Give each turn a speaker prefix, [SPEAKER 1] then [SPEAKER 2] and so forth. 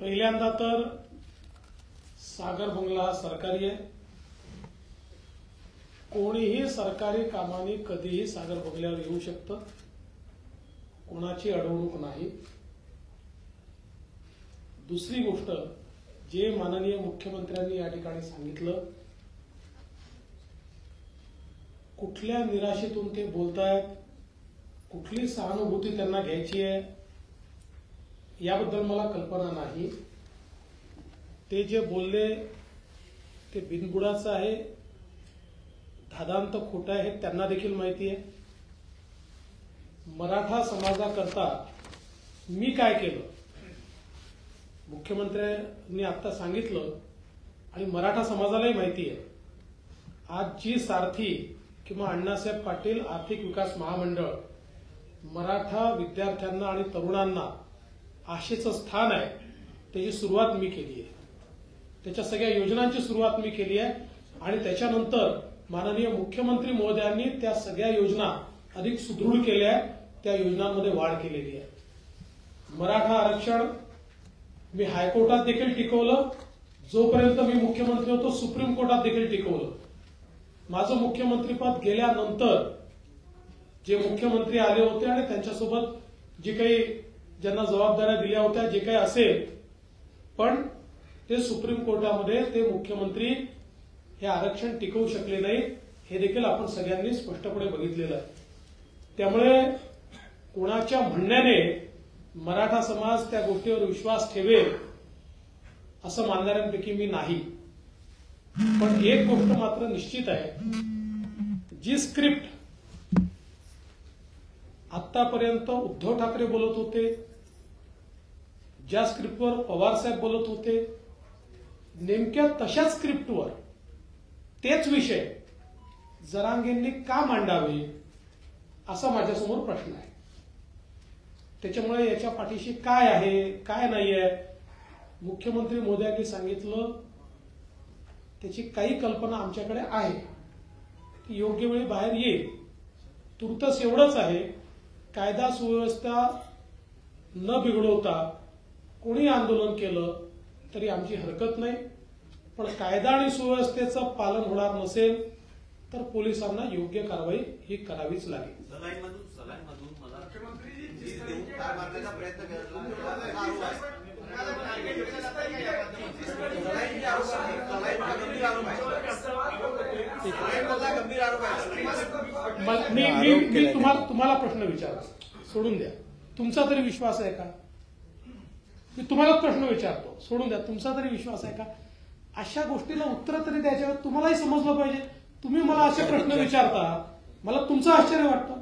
[SPEAKER 1] पहिल्यांदा तर सागर बंगला हा सरकारी आहे। कोणीही सरकारी कामाने कधीही सागर बंगल्यावर येऊ शकतं, कोणाची अडवणूक नाही। दुसरी गोष्ट, जे माननीय मुख्यमंत्र्यांनी या ठिकाणी सांगितलं, कुठल्या निराशेतून ते बोलतायत, कुठली सहानुभूती त्यांना घ्यायची आहे याबद्दल मला कल्पना नाही। ते जे बोलले ते बिनबुडाचं आहे, धादांत खोटं आहे हे त्यांना देखील माहिती आहे। मराठा समाजाकरता मी काय केलं मुख्यमंत्र्यांनी आता सांगितलं आणि मराठा समाजालाही माहिती आहे। आज जी सारथी किंवा अण्णासाहेब पाटील आर्थिक विकास महामंडळ मराठा विद्यार्थ्यांना आणि तरुणांना आशेचं स्थान आहे, त्याची सुरुवात मी केली आहे। त्याच्या सगळ्या योजनांची सुरुवात मी केली आहे आणि त्याच्यानंतर माननीय मुख्यमंत्री महोदयांनी त्या सगळ्या योजना अधिक सुदृढ केल्या, त्या योजनांमध्ये वाढ केलेली आहे। मराठा आरक्षण मी हायकोर्टात देखील टिकवलं, जोपर्यंत मी मुख्यमंत्री होतो सुप्रीम कोर्टात देखील टिकवलं। माझं मुख्यमंत्रीपद गेल्यानंतर जे मुख्यमंत्री आले होते आणि त्यांच्यासोबत जे काही ज्यांना जबाबदाऱ्या दिल्या होत्या, जे काही असेल, पण ते सुप्रीम कोर्टामध्ये ते मुख्यमंत्री हे आरक्षण टिकवू शकले नाही, हे देखील आपण सगळ्यांनी स्पष्टपणे बघितलेलं आहे। त्यामुळे कोणाच्या म्हणण्याने मराठा समाज त्या गोष्टीवर विश्वास ठेवेल असं मानणाऱ्यांपैकी मी नाही। पण एक गोष्ट मात्र निश्चित आहे, जी स्क्रिप्ट आतापर्यंत उद्धव ठाकरे बोलत होते, ज्या स्क्रिप्टवर पवार साहेब बोलत होते, नेमक्या तशाच स्क्रिप्टवर तेच विषय जरांगेंनी का मांडावे असा माझ्यासमोर प्रश्न आहे। त्याच्यामुळे याच्या पाठीशी काय आहे काय नाही आहे, मुख्यमंत्री महोदयांनी सांगितलं त्याची काही कल्पना आमच्याकडे आहे, ती योग्य वेळी बाहेर येईल। तुर्तस एवढंच आहे, कायदा सुव्यवस्था न बिघडवता कोणी आंदोलन केलं तरी आमची हरकत नाही, पण कायदा आणि सुव्यवस्थेचं पालन होणार नसेल तर पोलिसांना योग्य कारवाई ही करावीच लागेल। मी तुम्हाला प्रश्न विचारतो, सोडून द्या, तुमचा तरी विश्वास आहे का? मी तुम्हाला प्रश्न विचारतो, सोडून द्या, तुमचा तरी विश्वास आहे का? अशा गोष्टीला उत्तर तरी द्यायच्या, तुम्हालाही समजलं पाहिजे। तुम्ही मला असे प्रश्न विचारता, मला तुमचं आश्चर्य वाटतं।